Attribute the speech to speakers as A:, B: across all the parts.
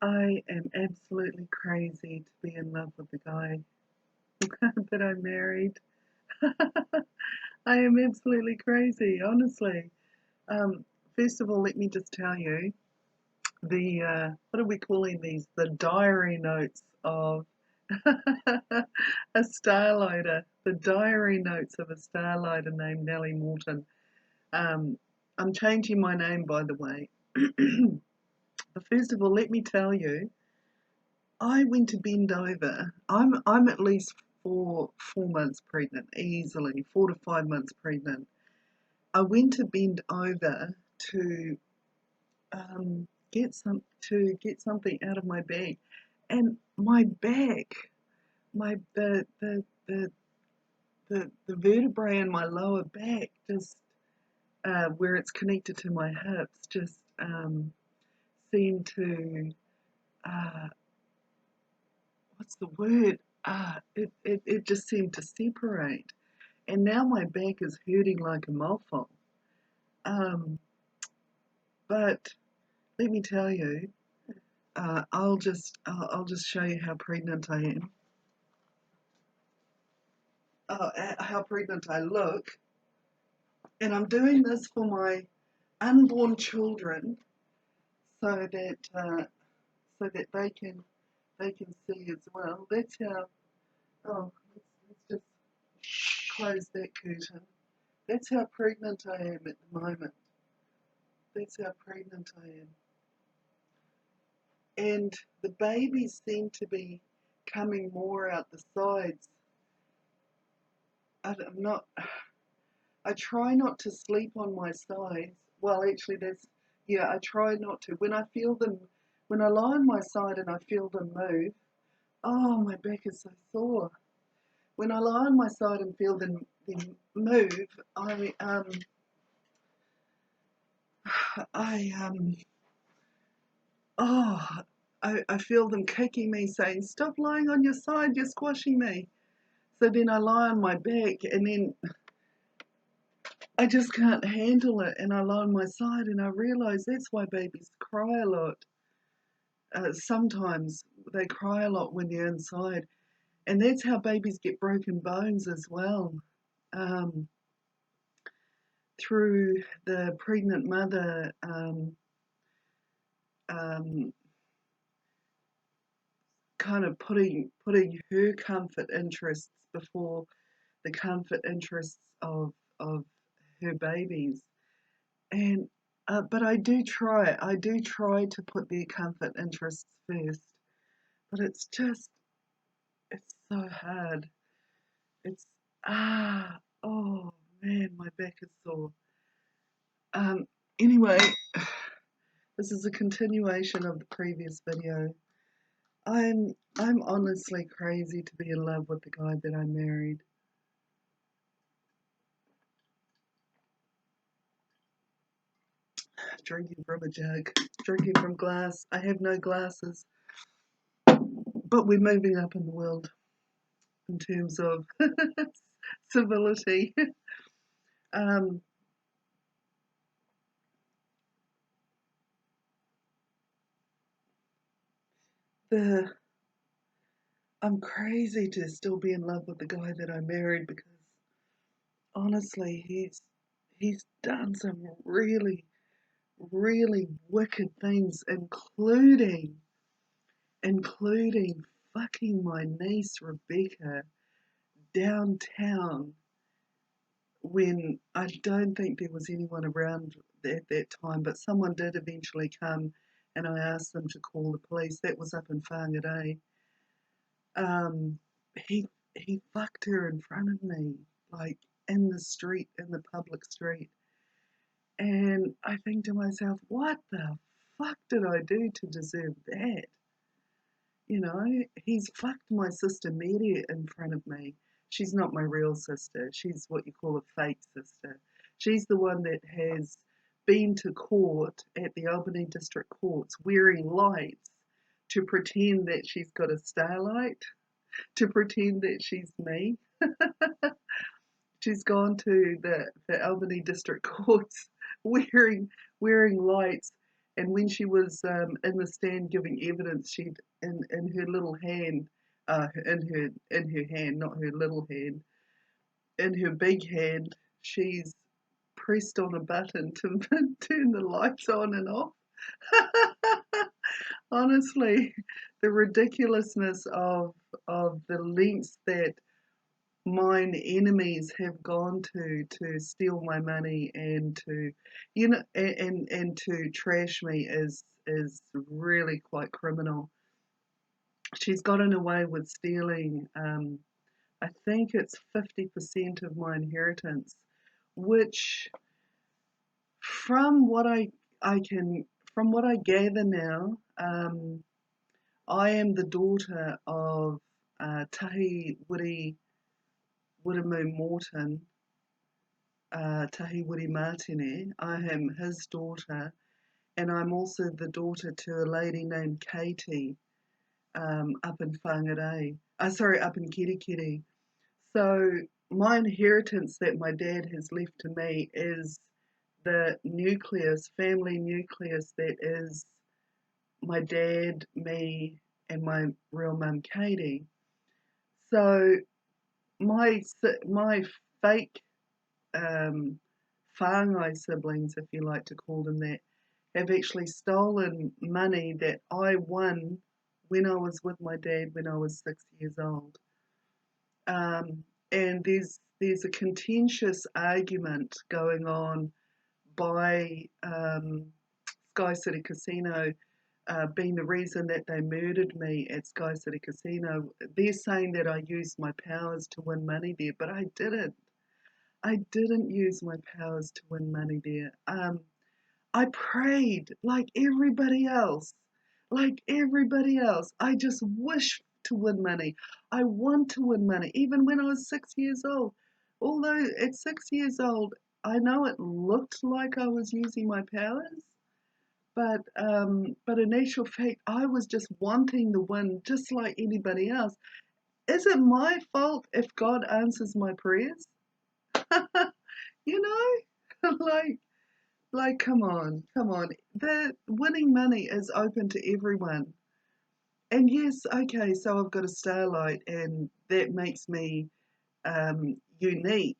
A: I am absolutely crazy to be in love with the guy that I married. I am absolutely crazy, honestly. Um, First of all, let me just tell you the what are we calling these? The diary notes of a starlighter. The diary notes of a starlighter named Nellie Morton. Um, I'm changing my name, by the way. But first of all, let me tell you, I went to bend over. I'm at least four months pregnant, easily 4 to 5 months pregnant. I went to bend over to get something out of my bag, and my back, my the vertebrae in my lower back, just where it's connected to my hips, just seemed to uh, what's the word? It just seemed to separate. And now my back is hurting like a mofo. Um, but let me tell you, I'll just show you how pregnant I am, how pregnant I look, and I'm doing this for my unborn children, so that they can see as well. That's how. Oh, let's just close that curtain. That's how pregnant I am at the moment. That's how pregnant I am. And the babies seem to be coming more out the sides. I'm not. I try not to sleep on my sides. Well, actually, yeah. I try not to. When I feel them, when I lie on my side and I feel them move, oh, my back is so sore. When I lie on my side and feel them move, I oh, I feel them kicking me, saying, "Stop lying on your side. You're squashing me." So then I lie on my back, and then I just can't handle it, and I lie on my side, and I realise that's why babies cry a lot. Sometimes they cry a lot when they're inside, and that's how babies get broken bones as well. Um, Through the pregnant mother um, kind of putting her comfort interests before the comfort interests of her babies. And but I do try to put their comfort interests first, but it's so hard. It's oh man, my back is sore. Um, anyway, this is a continuation of the previous video. I'm honestly crazy to be in love with the guy that I married. Drinking from a jug, drinking from glass. I have no glasses, but we're moving up in the world in terms of civility. Um, the I'm crazy to still be in love with the guy that I married, because honestly, he's done some really wicked things, including fucking my niece Rebecca downtown when I don't think there was anyone around at that time, but someone did eventually come, and I asked them to call the police. That was up in Whangarei. Um, he fucked her in front of me, like in the street, in the public street. And I think to myself, what the fuck did I do to deserve that? You know, he's fucked my sister Mary in front of me. She's not my real sister. She's what you call a fake sister. She's the one that has been to court at the Albany District Courts wearing lights to pretend that she's got a starlight, to pretend that she's me. She's gone to the Albany District Courts wearing lights And when she was in the stand giving evidence, she'd in her little hand, in her hand, not her little hand, in her big hand, she's pressed on a button to turn the lights on and off. Honestly, the ridiculousness of the lengths that mine enemies have gone to steal my money and to, and to trash me is really quite criminal. She's gotten away with stealing. I think it's 50% of my inheritance, which from what I can from what I gather now, I am the daughter of Tahi Wiramu Morton, Tahi Wiri Martine. I am his daughter, and I'm also the daughter to a lady named Katie, up in Whangarei. Sorry, up in Kirikiri. So my inheritance that my dad has left to me is the nucleus, family nucleus that is my dad, me, and my real mum Katie. So my fake um, whāngai siblings, if you like to call them that, have actually stolen money that I won when I was with my dad when I was 6 years old. And there's a contentious argument going on by Sky City Casino being the reason that they murdered me at Sky City Casino. They're saying that I used my powers to win money there, but I didn't. I didn't use my powers to win money there. I prayed like everybody else. Like everybody else. I just wish to win money. I want to win money, even when I was 6 years old. Although at 6 years old, I know it looked like I was using my powers, but in actual fact, I was just wanting the win, just like anybody else. Is it my fault if God answers my prayers? You know, like, come on, come on. The winning money is open to everyone. And yes, okay, so I've got a starlight, and that makes me unique.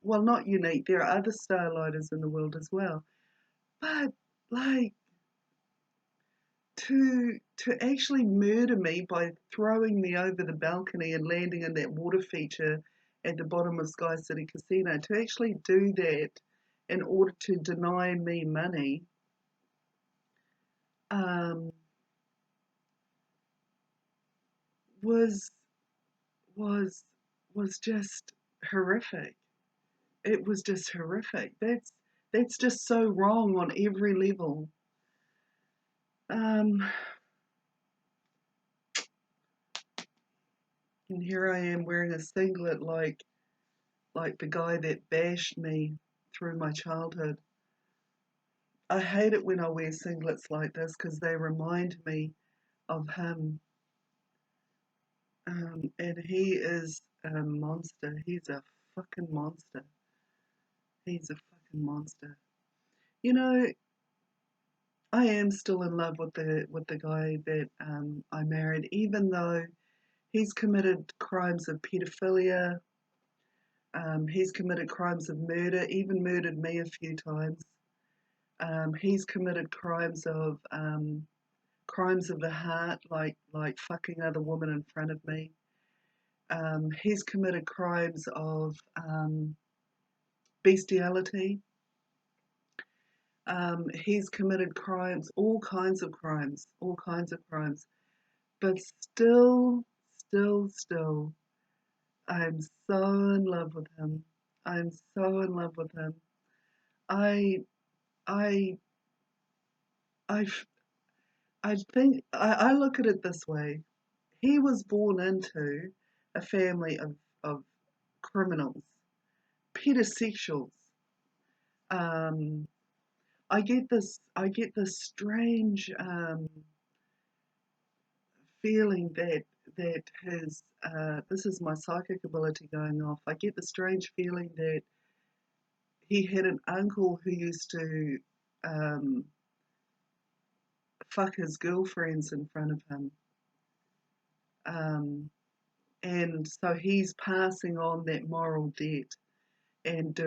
A: Well, not unique. There are other starlighters in the world as well. But like to actually murder me by throwing me over the balcony and landing in that water feature at the bottom of Sky City Casino, to actually do that in order to deny me money, um, was was was just horrific. It was just horrific. That's just so wrong on every level. Um, and here I am wearing a singlet like the guy that bashed me through my childhood. I hate it when I wear singlets like this because they remind me of him. And he is a monster. He's a fucking monster. He's a fucking monster. You know, I am still in love with the guy that I married, even though he's committed crimes of pedophilia. He's committed crimes of murder, even murdered me a few times. He's committed crimes of the heart, like fucking other women in front of me. He's committed crimes of bestiality. He's committed crimes, all kinds of crimes. But still, I'm so in love with him. I'm so in love with him. I, I, I, I think I look at it this way. He was born into a family of criminals, pedosexuals. Um, I get this strange feeling that his this is my psychic ability going off. I get the strange feeling that he had an uncle who used to um, fuck his girlfriends in front of him. And so he's passing on that moral debt, and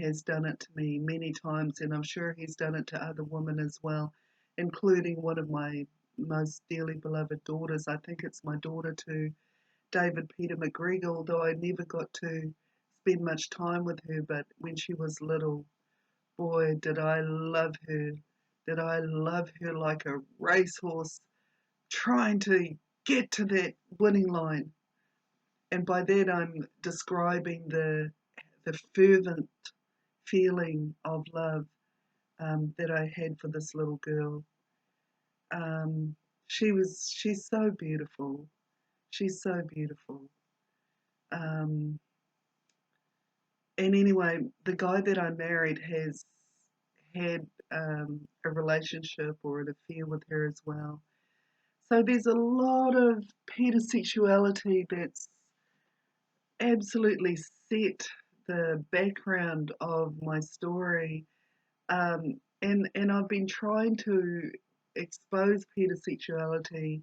A: has done it to me many times, and I'm sure he's done it to other women as well, including one of my most dearly beloved daughters. I think it's my daughter to David Peter McGregor, although I never got to spend much time with her, but when she was little, boy, did I love her. Did I love her like a racehorse trying to get to that winning line. And by that I'm describing the fervent feeling of love that I had for this little girl. Um, she's so beautiful. She's so beautiful. Um, and anyway, the guy that I married has had a relationship or an affair with her as well. So there's a lot of pedosexuality that's absolutely set the background of my story. And I've been trying to expose pedosexuality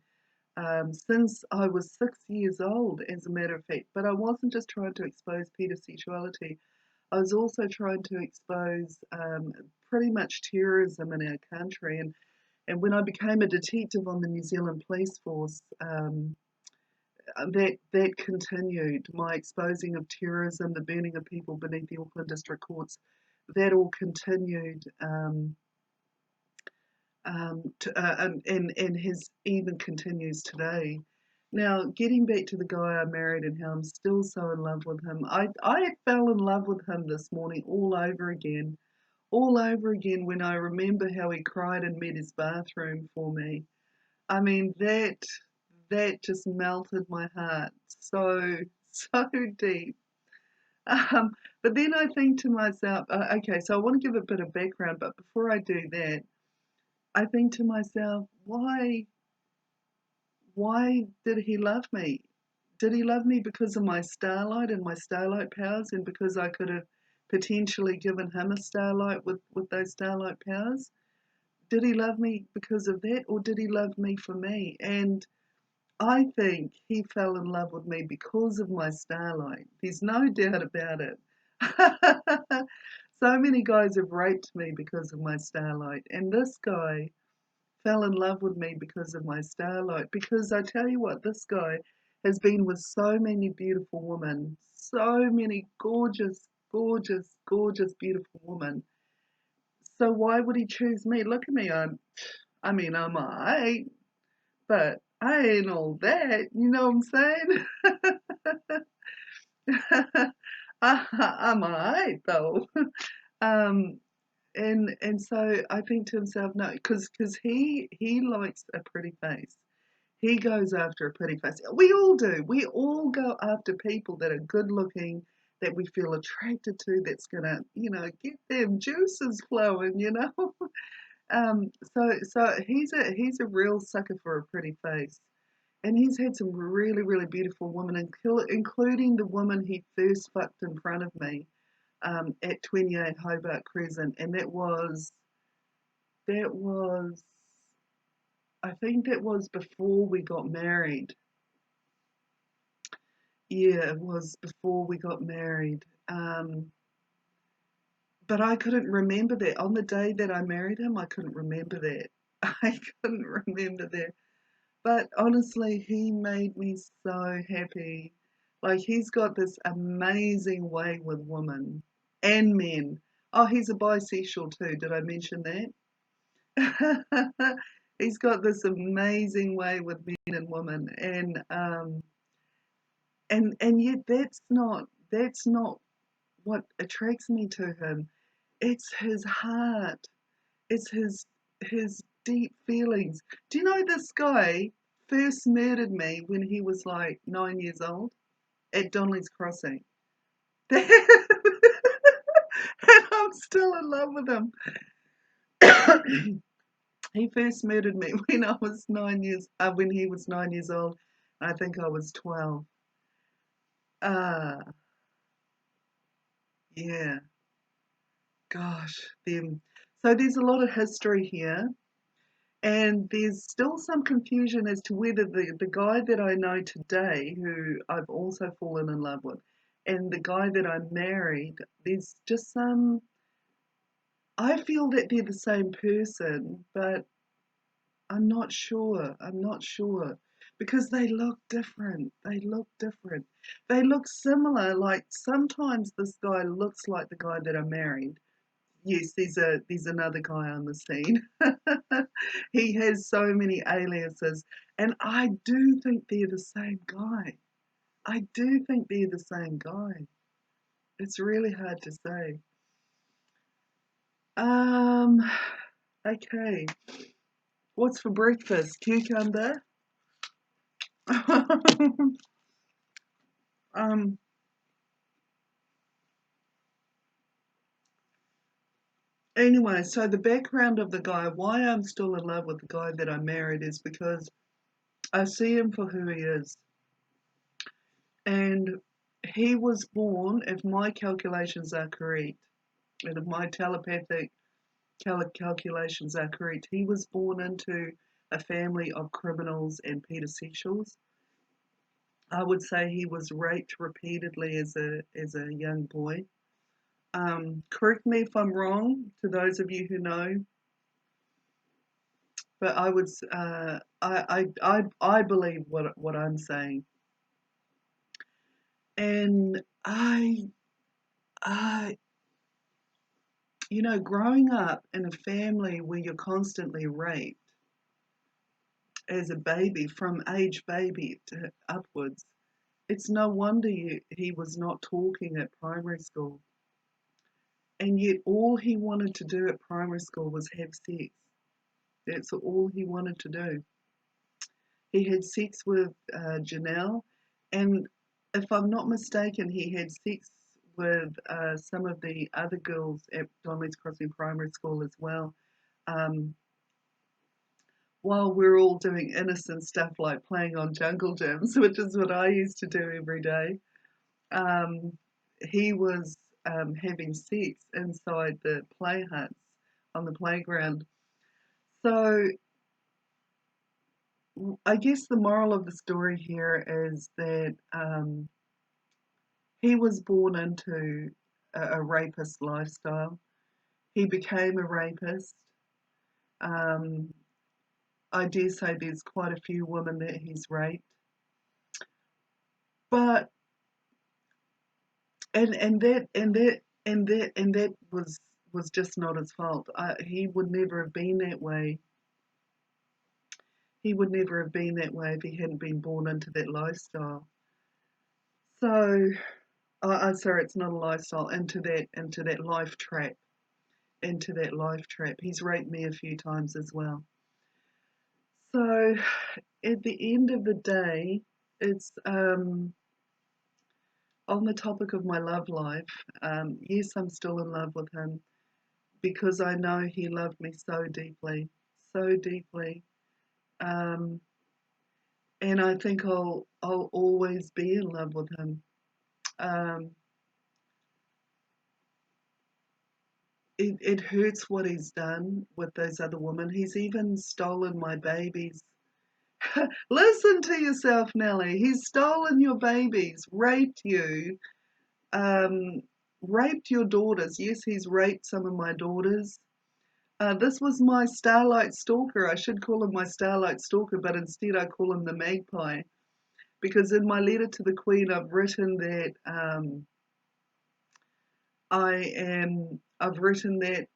A: since I was 6 years old, as a matter of fact. But I wasn't just trying to expose pedosexuality, I was also trying to expose pretty much terrorism in our country. And when I became a detective on the New Zealand Police Force, that continued. My exposing of terrorism, the burning of people beneath the Auckland District Courts, that all continued, and has even continues today. Now, getting back to the guy I married and how I'm still so in love with him, I fell in love with him this morning all over again when I remember how he cried in Meta's bathroom for me. I mean, that just melted my heart so, so deep. Um, but then I think to myself, okay, so I want to give a bit of background, but before I do that, I think to myself, why did he love me? Did he love me because of my starlight and my starlight powers, and because I could have potentially given him a starlight with those starlight powers? Did he love me because of that, or did he love me for me? And I think he fell in love with me because of my starlight. There's no doubt about it. So many guys have raped me because of my starlight, and this guy fell in love with me because of my starlight. Because I tell you what, this guy has been with so many beautiful women, so many gorgeous, gorgeous, gorgeous, beautiful women. So why would he choose me? Look at me, I mean, I'm alright, but I ain't all that, you know what I'm saying? I'm alright though. Um, and so I think to himself, no, because he likes a pretty face. He goes after a pretty face. We all do. We all go after people that are good looking, that we feel attracted to, that's gonna, get them juices flowing, you know. So he's a real sucker for a pretty face. And he's had some really, really beautiful women, including the woman he first fucked in front of me at 28 Hobart Crescent. And that was, I think that was before we got married. Yeah, it was before we got married. But I couldn't remember that. On the day that I married him, I couldn't remember that. I couldn't remember that. But honestly, he made me so happy. Like, he's got this amazing way with women and men. Oh, he's a bisexual too. Did I mention that? He's got this amazing way with men and women, and yet that's not what attracts me to him. It's his heart. It's his deep feelings. Do you know this guy first murdered me when he was like 9 years old at Donnelly's Crossing? And I'm still in love with him. He first murdered me when when he was 9 years old. I think I was 12. Ah, yeah. Gosh, them. So there's a lot of history here. And there's still some confusion as to whether the guy that I know today, who I've also fallen in love with, and the guy that I married, there's just some. I feel that they're the same person, but I'm not sure. I'm not sure. Because they look different. They look different. They look similar. Like sometimes this guy looks like the guy that I married. Yes, there's another guy on the scene. He has so many aliases, and I do think they're the same guy. I do think they're the same guy. It's really hard to say. Um, okay. What's for breakfast? Cucumber? um, anyway, so the background of the guy, why I'm still in love with the guy that I married is because I see him for who he is. And he was born, if my calculations are correct, and if my telepathic calculations are correct, he was born into a family of criminals and pedosexuals. I would say he was raped repeatedly as a young boy. Correct me if I'm wrong, to those of you who know, but I would I believe what I'm saying, and I growing up in a family where you're constantly raped as a baby, from age baby to upwards, it's no wonder he was not talking at primary school. And yet all he wanted to do at primary school was have sex. That's all he wanted to do. He had sex with Janelle, and if I'm not mistaken, he had sex with some of the other girls at Donnelly's Crossing Primary School as well. Um, while we're all doing innocent stuff like playing on jungle gyms, which is what I used to do every day, he was having sex inside the play huts on the playground. So I guess the moral of the story here is that he was born into a rapist lifestyle. He became a rapist. Um, I dare say there's quite a few women that he's raped, but and that was just not his fault. He would never have been that way. He would never have been that way if he hadn't been born into that lifestyle. So, sorry, it's not a lifestyle. Into that life trap. Into that life trap. He's raped me a few times as well. So, at the end of the day, it's on the topic of my love life. Yes, I'm still in love with him because I know he loved me so deeply, um, and I think I'll always be in love with him. Um, it hurts what he's done with those other women. He's even stolen my babies. Listen to yourself, Nellie. He's stolen your babies, raped you, um, raped your daughters. Yes, he's raped some of my daughters. This was my Starlight Stalker. I should call him my Starlight Stalker, but instead I call him the Magpie. Because in my letter to the Queen, I've written that I've written that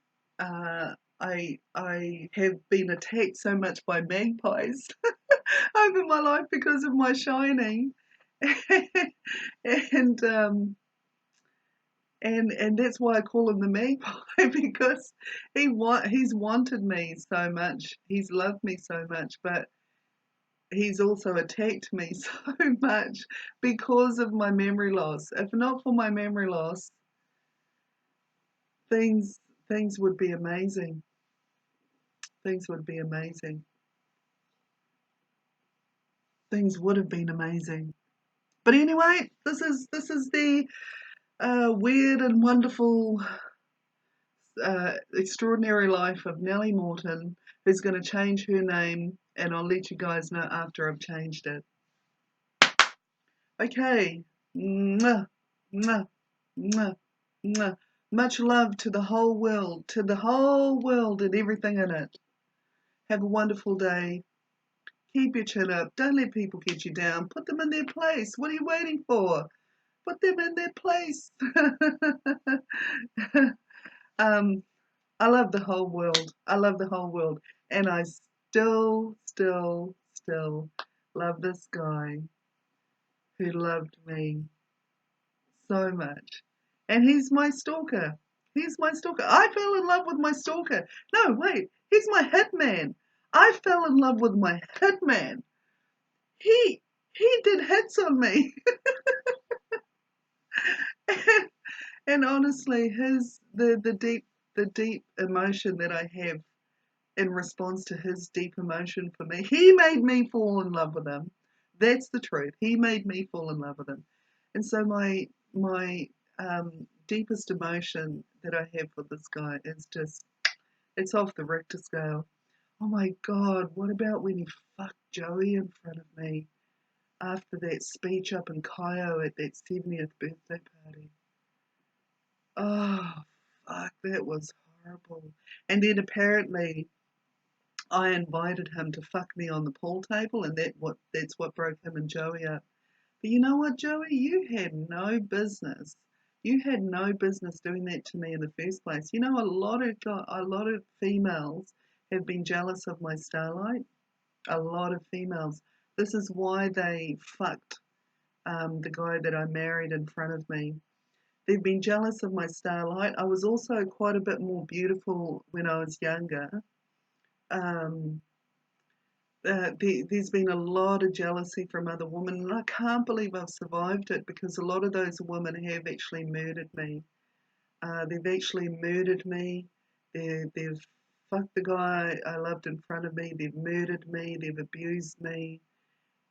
A: I have been attacked so much by magpies over my life because of my shining, and and that's why I call him the magpie because he's wanted me so much, he's loved me so much, but he's also attacked me so much because of my memory loss. If not for my memory loss, things things would be amazing. Things would be amazing. Things would have been amazing. But anyway, this is the weird and wonderful extraordinary life of Nellie Morton, who's going to change her name, and I'll let you guys know after I've changed it. Okay. Mwah, mwah, mwah, mwah. Much love to the whole world and everything in it. Have a wonderful day. Keep your chin up. Don't let people get you down. Put them in their place. What are you waiting for? Put them in their place. I love the whole world. I love the whole world. And I still love this guy who loved me so much. And he's my stalker. He's my stalker. I fell in love with my stalker. No, wait. He's my hitman. I fell in love with my hitman. He did hits on me. and honestly, the deep emotion that I have in response to his deep emotion for me, he made me fall in love with him. That's the truth. He made me fall in love with him. And so my deepest emotion that I have for this guy is just, it's off the Richter scale. Oh my God, what about when he fucked Joey in front of me after that speech up in Cairo at that 70th birthday party? Oh, fuck, that was horrible. And then apparently I invited him to fuck me on the pool table, and that's what broke him and Joey up. But you know what, Joey? You had no business. You had no business doing that to me in the first place. You know, a lot of females have been jealous of my Starlight. A lot of females. This is why they fucked the guy that I married in front of me. They've been jealous of my Starlight. I was also quite a bit more beautiful when I was younger. Um, there's been a lot of jealousy from other women, and I can't believe I've survived it, because a lot of those women have actually murdered me. They've actually murdered me. They've fucked the guy I loved in front of me. They've murdered me. They've abused me,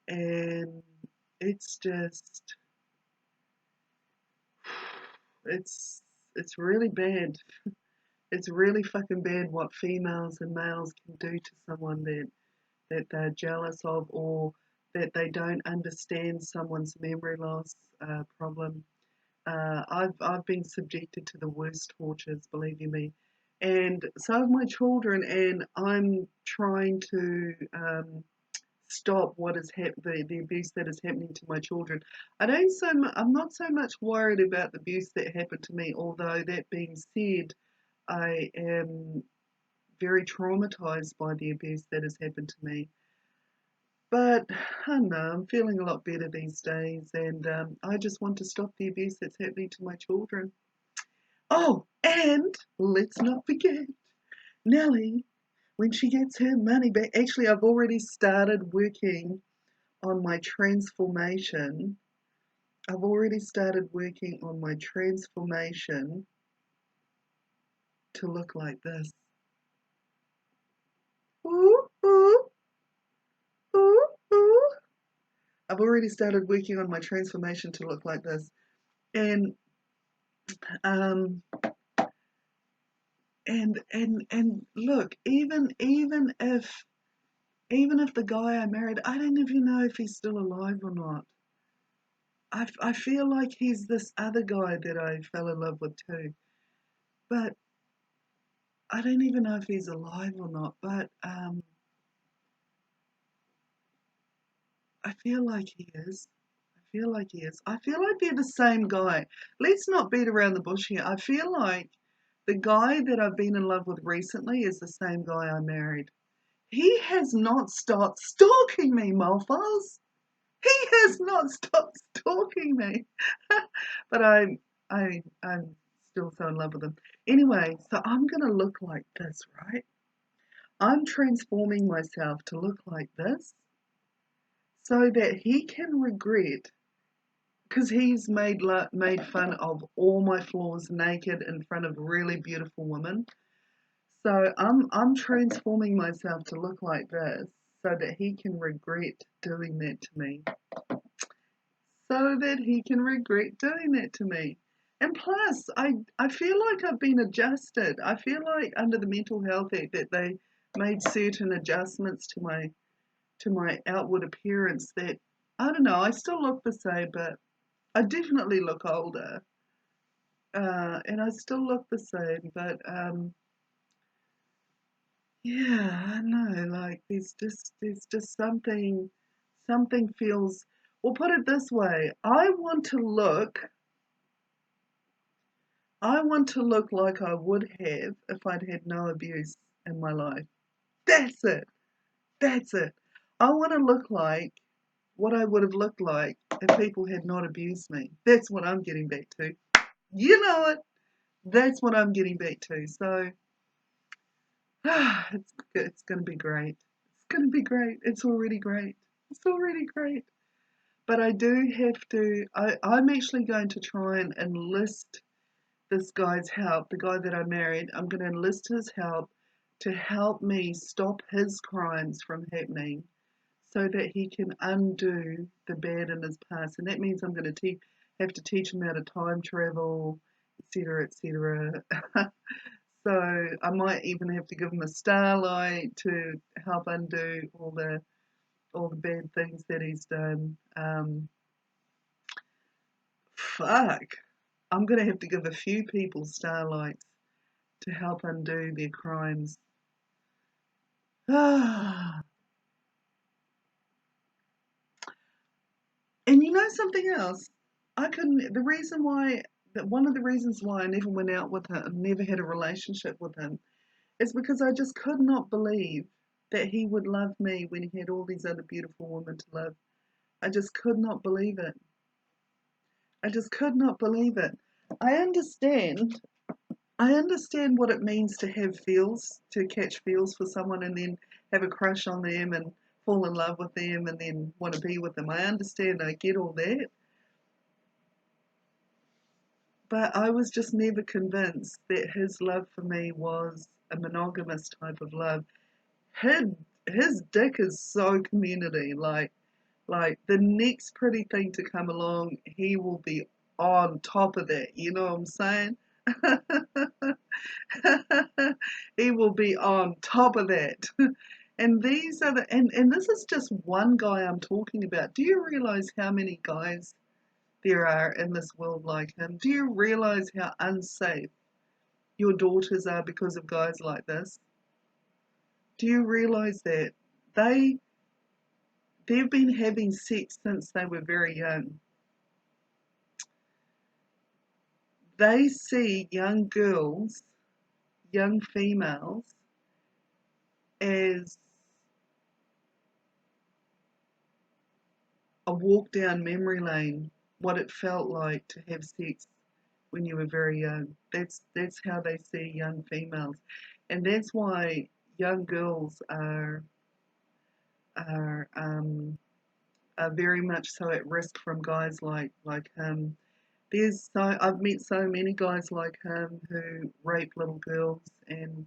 A: and it's just, it's really bad. It's really fucking bad what females and males can do to someone that they're jealous of, or that they don't understand someone's memory loss problem. I've been subjected to the worst tortures, believe you me, and so have my children. And I'm trying to stop what is the abuse that is happening to my children. I'm not so much worried about the abuse that happened to me. Although that being said, I am very traumatized by the abuse that has happened to me. But I don't know, I'm feeling a lot better these days, and I just want to stop the abuse that's happening to my children. Oh, and let's not forget Nellie, when she gets her money back. Actually, I've already started working on my transformation. I've already started working on my transformation to look like this. Ooh, ooh, ooh, ooh. I've already started working on my transformation to look like this. And um and look, even if the guy I married, I don't even know if he's still alive or not. I feel like he's this other guy that I fell in love with too, but I don't even know if he's alive or not. But I feel like he is. I feel like he is. I feel like they're the same guy. Let's not beat around the bush here. I feel like the guy that I've been in love with recently is the same guy I married. He has not stopped stalking me, mofos. He has not stopped stalking me. But I'm still so in love with him. Anyway, so I'm gonna look like this, right? I'm transforming myself to look like this so that he can regret, because he's made fun of all my flaws naked in front of really beautiful women. So I'm transforming myself to look like this so that he can regret doing that to me. So that he can regret doing that to me. And plus, I feel like I've been adjusted. I feel like under the Mental Health Act that they made certain adjustments to my outward appearance that I don't know. I still look the same, but I definitely look older, and I still look the same. But yeah, I know. Like there's just something feels. Well, put it this way: I want to look like I would have if I'd had no abuse in my life. That's it. That's it. I want to look like what I would have looked like if people had not abused me. That's what I'm getting back to. You know it. That's what I'm getting back to. So it's going to be great. It's going to be great. It's already great. It's already great. But I do have to. I'm actually going to try and enlist this guy's help, the guy that I married. I'm going to enlist his help to help me stop his crimes from happening so that he can undo the bad in his past. And that means I'm going to have to teach him how to time travel, etc., etc. So I might even have to give him a starlight to help undo all the bad things that he's done. Fuck. I'm going to have to give a few people starlights to help undo their crimes. Ah. And you know something else? I couldn't. The reason why, one of the reasons why I never went out with him, never had a relationship with him, is because I just could not believe that he would love me when he had all these other beautiful women to love. I just could not believe it. I just could not believe it. I understand. I understand what it means to have feels, to catch feels for someone and then have a crush on them and fall in love with them and then want to be with them. I understand. I get all that. But I was just never convinced that his love for me was a monogamous type of love. His, his dick is so community. Like the next pretty thing to come along, he will be on top of that. You know what I'm saying? He will be on top of that. And these are and this is just one guy I'm talking about. Do you realize how many guys there are in this world like him? Do you realize how unsafe your daughters are because of guys like this? Do you realize that they they've been having sex since they were very young? They see young girls, young females, as a walk down memory lane, what it felt like to have sex when you were very young. That's how they see young females, and that's why young girls are are very much so at risk from guys like him. I've met so many guys like him who rape little girls and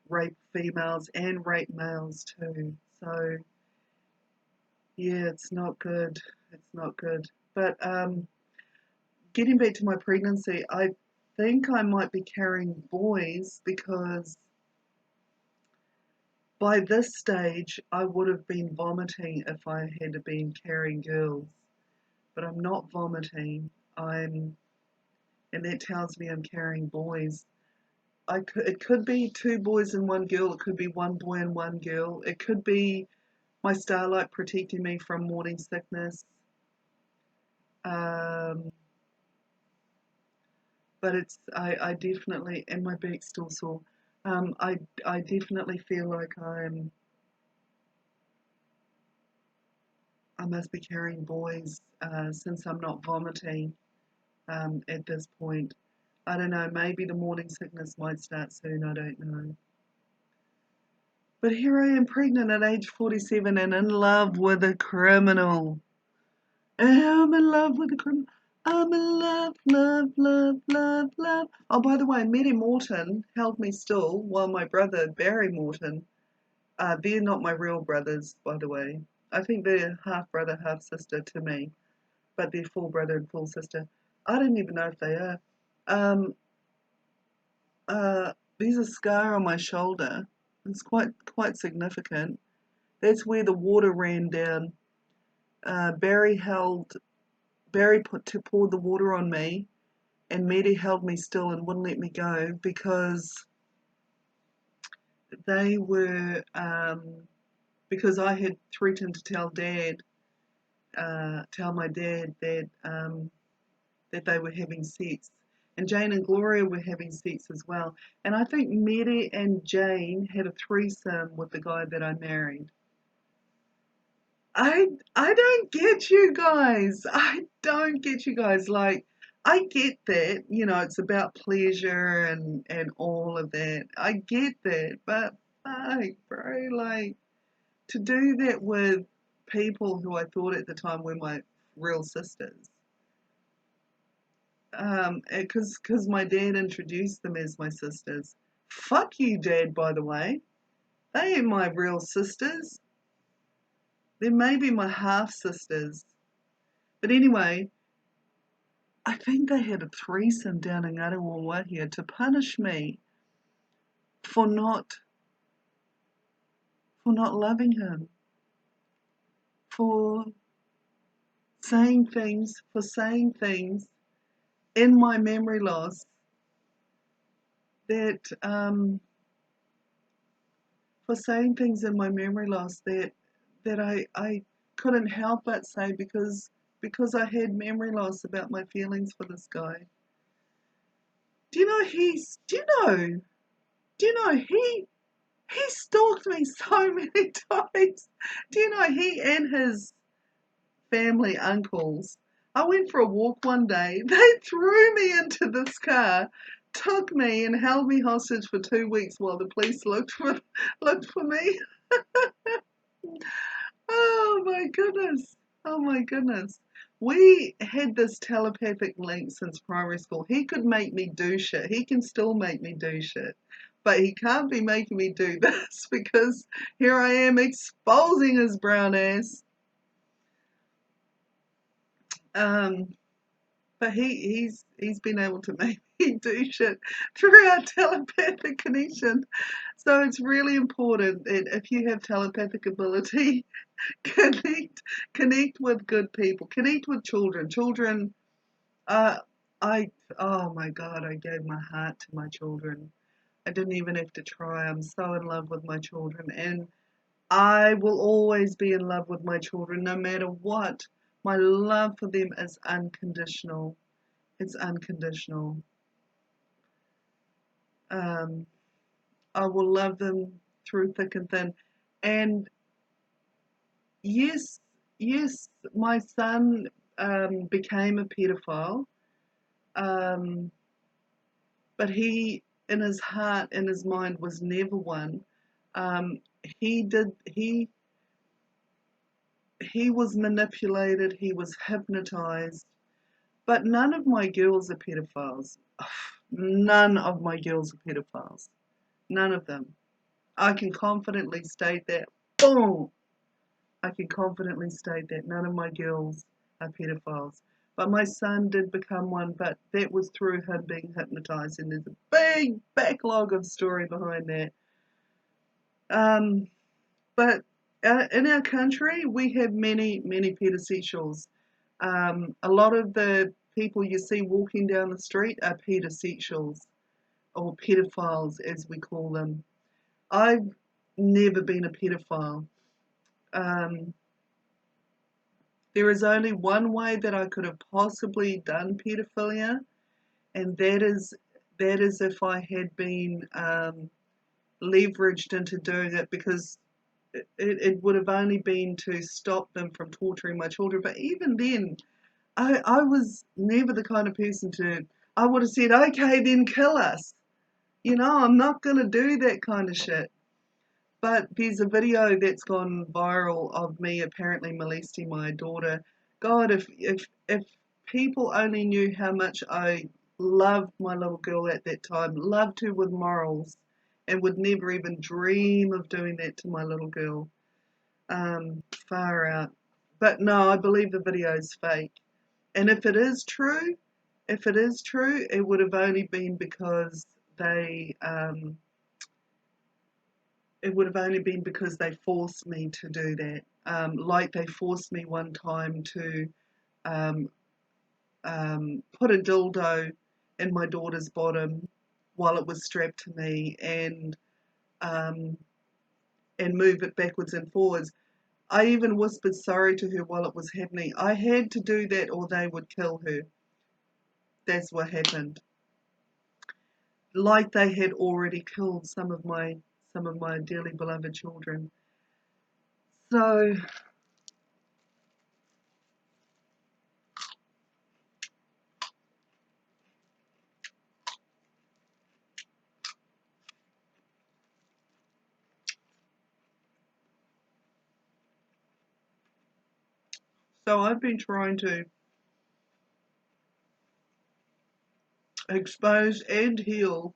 A: rape females and rape males too. So yeah, it's not good. It's not good. But getting back to my pregnancy, I think I might be carrying boys because by this stage I would have been vomiting if I had been carrying girls. But I'm not vomiting. And that tells me I'm carrying boys. It could be two boys and one girl. It could be one boy and one girl. It could be my starlight protecting me from morning sickness. Um, but I definitely, and my back's still sore. I definitely feel like I must be carrying boys since I'm not vomiting at this point. I don't know, maybe the morning sickness might start soon, I don't know. But here I am pregnant at age 47 and in love with a criminal. I'm in love with a criminal. I'm in love, love, love, love, love. Oh, by the way, Mary Morton held me still while my brother, Barry Morton, they're not my real brothers, by the way. I think they're half brother, half sister to me, but they're full brother and full sister. I don't even know if they are. Um, there's a scar on my shoulder. It's quite significant. That's where the water ran down. Barry poured the water on me, and Mary held me still and wouldn't let me go because they were because I had threatened to tell my dad that they were having sex. And Jane and Gloria were having sex as well. And I think Mary and Jane had a threesome with the guy that I married. I don't get you guys. I don't get you guys. Like, I get that, you know, it's about pleasure and all of that. I get that, but fuck, bro, like to do that with people who I thought at the time were my real sisters. Because my dad introduced them as my sisters. Fuck you, Dad, by the way. They ain't my real sisters. They may be my half sisters. But anyway, I think they had a threesome down in Ngaruawahia to punish me for not loving him, for saying things in my memory loss that for saying things in my memory loss that I couldn't help but say because I had memory loss about my feelings for this guy. Do you know he stalked me so many times. Do you know he and his family uncles? I went for a walk one day. They threw me into this car, took me and held me hostage for 2 weeks while the police looked for me. Oh my goodness. Oh my goodness. We had this telepathic link since primary school. He could make me do shit. He can still make me do shit. But he can't be making me do this because here I am exposing his brown ass. Um, but he's been able to make me do shit through our telepathic connection. So it's really important that if you have telepathic ability, connect with good people, connect with children. uh I oh my god, I gave my heart to my children. I didn't even have to try. I'm so in love with my children, and I will always be in love with my children no matter what. My love for them is unconditional. It's unconditional. um I will love them through thick and thin. And yes, yes, my son became a pedophile. Um, but he, in his heart, in his mind, was never one. Um, he did. He was manipulated. He was hypnotized. But none of my girls are pedophiles. None of my girls are pedophiles. None of them. I can confidently state that. Boom. I can confidently state that none of my girls are pedophiles. But my son did become one, but that was through him being hypnotized, and there's a big backlog of story behind that. Um, but in our country, we have many pedosexuals. A lot of the people you see walking down the street are pedosexuals, or pedophiles as we call them. I've never been a pedophile. Um, There is only one way that I could have possibly done pedophilia, and that is if I had been leveraged into doing it, because it would have only been to stop them from torturing my children. But even then, I was never the kind of person to. I would have said, okay, then kill us. You know, I'm not going to do that kind of shit. But there's a video that's gone viral of me apparently molesting my daughter. God, if people only knew how much I loved my little girl at that time, loved her with morals, and would never even dream of doing that to my little girl. Far out. But no, I believe the video is fake. And if it is true, if it is true, it would have only been because they forced me to do that. Like they forced me one time to um, put a dildo in my daughter's bottom while it was strapped to me, um, and move it backwards and forwards. I even whispered sorry to her while it was happening. I had to do that or they would kill her. That's what happened. Like they had already killed some of my dearly beloved children. So I've been trying to expose and heal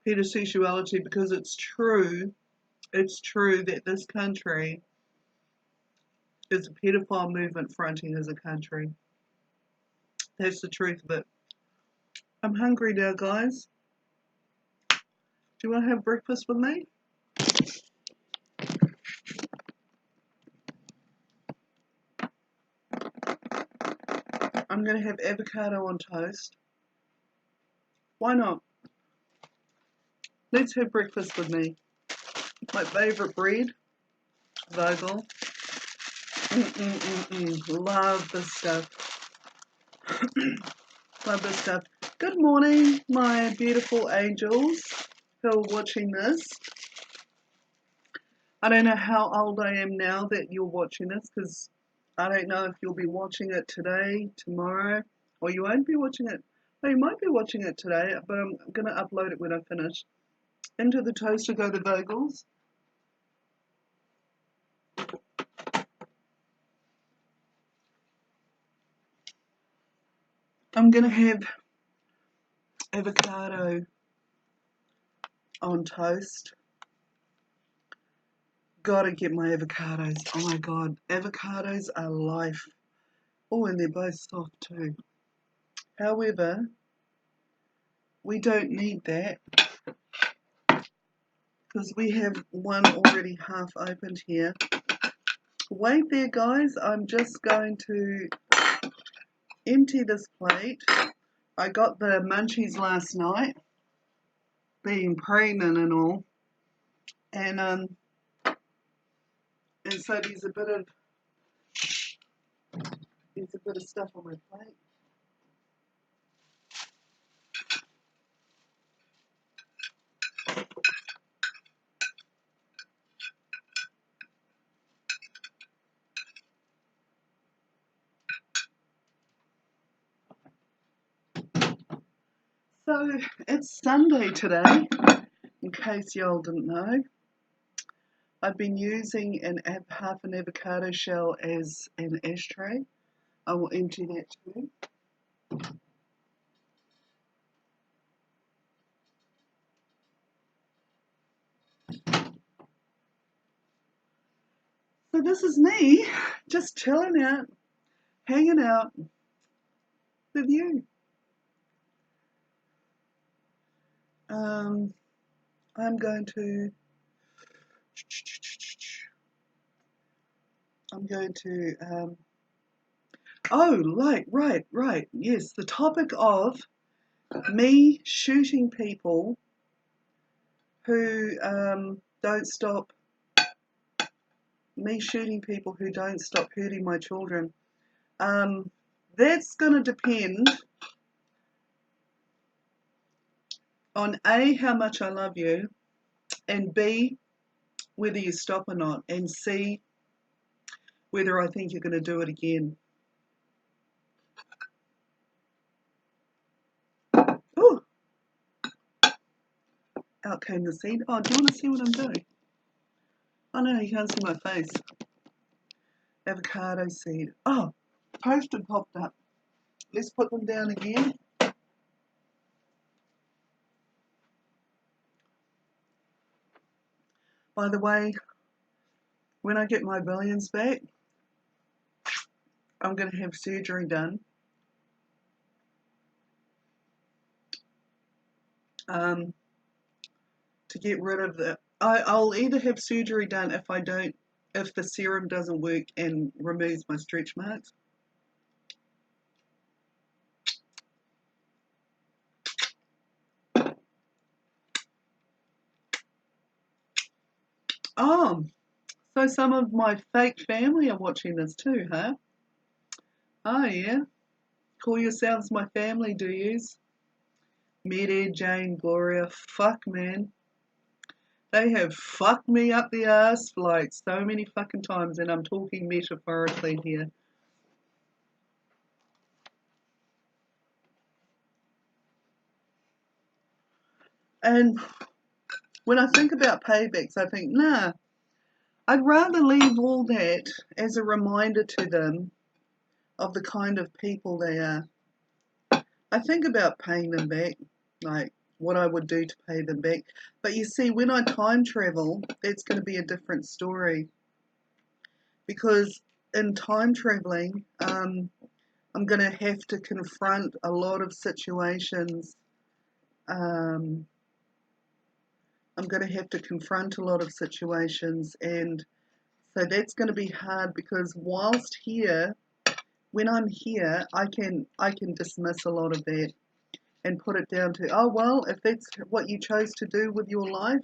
A: pedosexuality because it's true that this country is a pedophile movement fronting as a country. That's the truth of it. I'm hungry now, guys. Do you want to have breakfast with me? I'm going to have avocado on toast. Why not? Let's have breakfast with me. My favourite bread, Vogel. Love this stuff. Love this stuff. Good morning, my beautiful angels who are watching this. I don't know how old I am now that you're watching this, because I don't know if you'll be watching it today, tomorrow, or you won't be watching it. Well, you might be watching it today, but I'm going to upload it when I finish. Into the toaster go the Vogels. I'm going to have avocado on toast. Gotta get my avocados. Oh my god, avocados are life. Oh, and they're both soft too. However, we don't need that because we have one already half opened here. Wait there, guys. I'm just going to empty this plate. I got the munchies last night, being pregnant and all, and so there's a bit of stuff on my plate. So it's Sunday today, in case y'all didn't know. I've been using half an avocado shell as an ashtray. I will empty that too. So this is me, just chilling out, hanging out with you. I'm going to right. Yes, the topic of me shooting people who don't stop hurting my children. That's going to depend on A, how much I love you, and B, whether you stop or not, and C, whether I think you're going to do it again. Oh, out came the seed. Oh, do you want to see what I'm doing? Oh no, you can't see my face. Avocado seed. Oh, toasted popped up. Let's put them down again. By the way, when I get my billions back, I'm going to have surgery done. To get rid of the. I'll either have surgery done if the serum doesn't work and removes my stretch marks. Oh, so some of my fake family are watching this too, huh? Oh yeah. Call yourselves my family, do yous? Mary, Jane, Gloria, fuck man. They have fucked me up the ass like so many fucking times, and I'm talking metaphorically here. And when I think about paybacks, I think, nah, I'd rather leave all that as a reminder to them of the kind of people they are. I think about paying them back, like what I would do to pay them back. But you see, when I time travel, that's going to be a different story. Because in time traveling, I'm going to have to confront a lot of situations. Um, I'm going to have to confront a lot of situations, and so that's going to be hard because whilst here, when I'm here, I can dismiss a lot of that and put it down to, oh well, if that's what you chose to do with your life,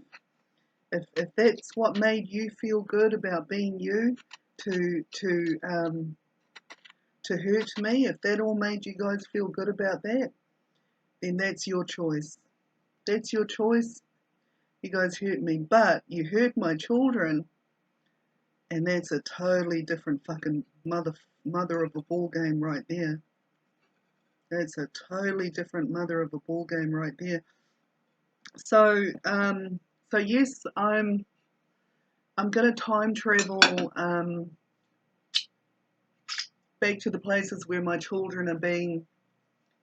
A: if that's what made you feel good about being you, to hurt me, if that all made you guys feel good about that, then that's your choice. That's your choice. You guys hurt me, but you hurt my children, and that's a totally different fucking mother of a ball game right there. That's a totally different mother of a ball game right there. So, so yes, I'm gonna time travel back to the places where my children are being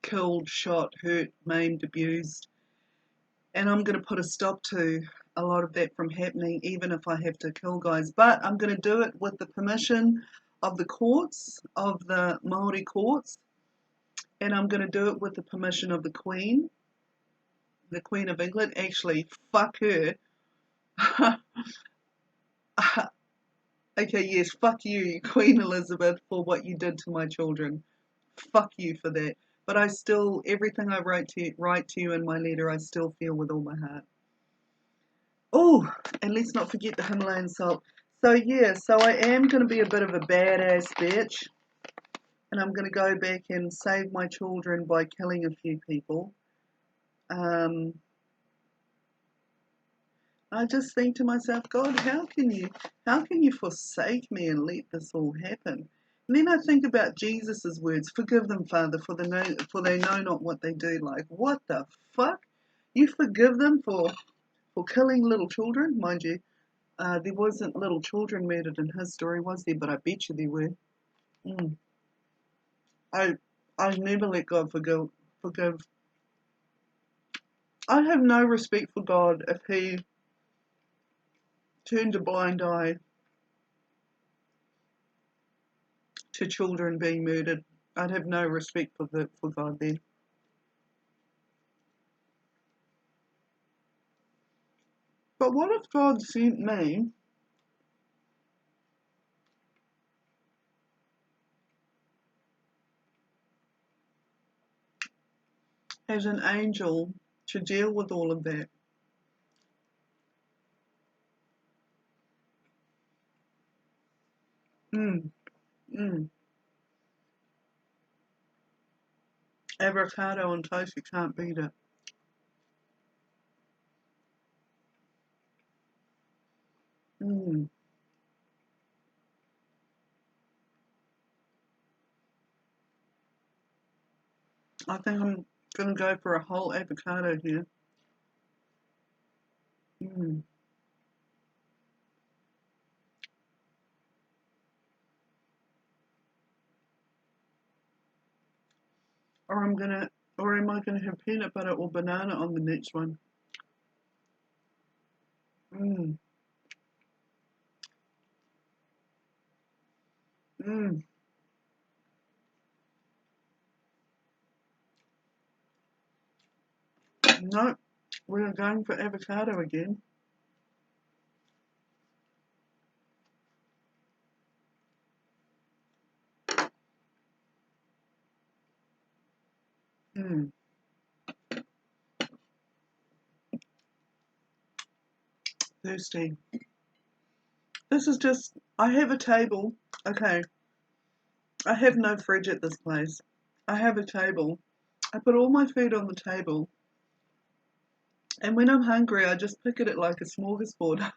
A: killed, shot, hurt, maimed, abused, and I'm gonna put a stop to a lot of that from happening, even if I have to kill guys. But I'm gonna do it with the permission of the courts, of the Māori courts, and I'm gonna do it with the permission of the Queen of England. Actually, fuck her. Okay, yes, fuck you, Queen Elizabeth, for what you did to my children. Fuck you for that. But I still, everything I write to you in my letter, I still feel with all my heart. Oh, and let's not forget the Himalayan salt. So yeah, so I am going to be a bit of a badass bitch, and I'm going to go back and save my children by killing a few people. Um, I just think to myself, God, how can you forsake me and let this all happen? And then I think about Jesus' words, forgive them, Father, for they know not what they do. Like, what the fuck? You forgive them for killing little children? Mind you, there wasn't little children murdered in his story, was there? But I bet you there were. Mm. I never let God forgive. I have no respect for God if he turned a blind eye to children being murdered. I'd have no respect for God then. But what if God sent me as an angel to deal with all of that? Mm, mm. Avocado on toast, you can't beat it. Mm. I think I'm gonna go for a whole avocado here. Mm. Or am I gonna have peanut butter or banana on the next one? Mm. Mm. No, we're going for avocado again. Hmm. Thirsty. This is just, I have a table. Okay, I have no fridge at this place. I have a table. I put all my food on the table. And when I'm hungry, I just pick at it like a smorgasbord.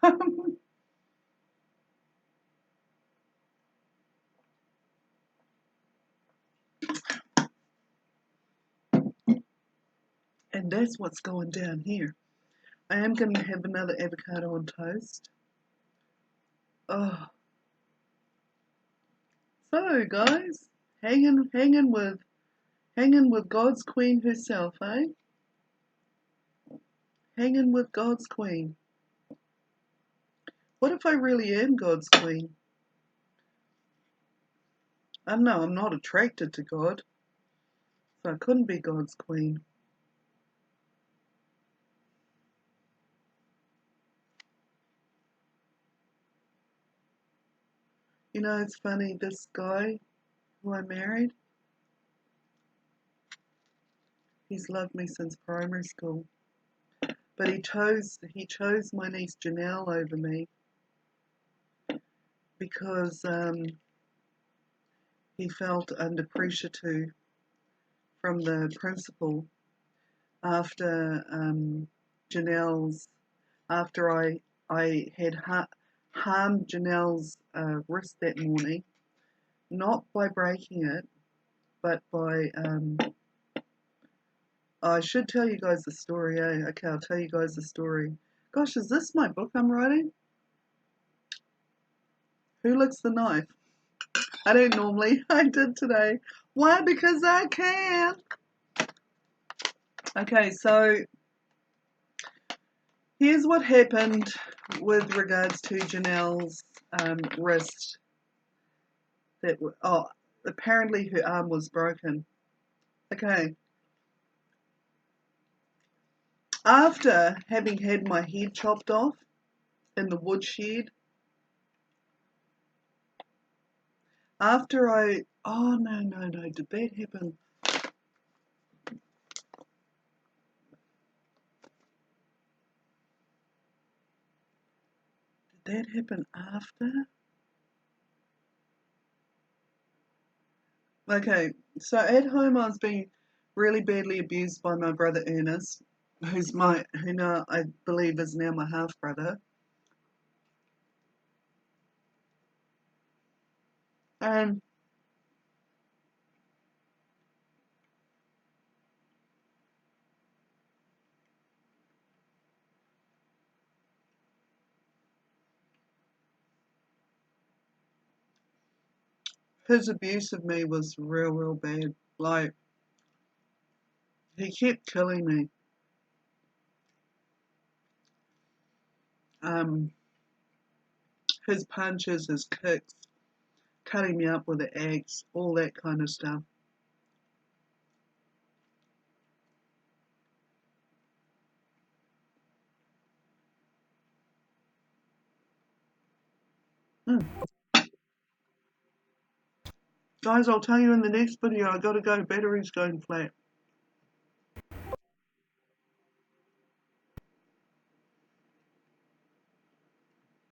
A: And that's what's going down here. I am going to have another avocado on toast. Oh, so guys, hanging with God's Queen herself, eh? Hanging with God's Queen. What if I really am God's Queen? I know I'm not attracted to God, so I couldn't be God's Queen. You know, it's funny, this guy who I married, he's loved me since primary school. But he chose my niece Janelle over me because he felt under pressure from the principal after Janelle's after I had harmed Janelle's wrist that morning, not by breaking it, but by I should tell you guys the story, eh? Okay, I'll tell you guys the story. Gosh, is this my book I'm writing? Who licks the knife? I don't normally. I did today. Why? Because I can. Okay, so here's what happened with regards to Janelle's wrist. Apparently her arm was broken. Okay, after having had my head chopped off in the woodshed, oh no, did that happen? Did that happen after? Okay, so at home I was being really badly abused by my brother Ernest, who now I believe is now my half brother. And his abuse of me was real bad. Like, he kept killing me. Um, his punches, his kicks, cutting me up with the axe, all that kind of stuff. Mm. Guys, I'll tell you in the next video. I gotta go. Battery's going flat.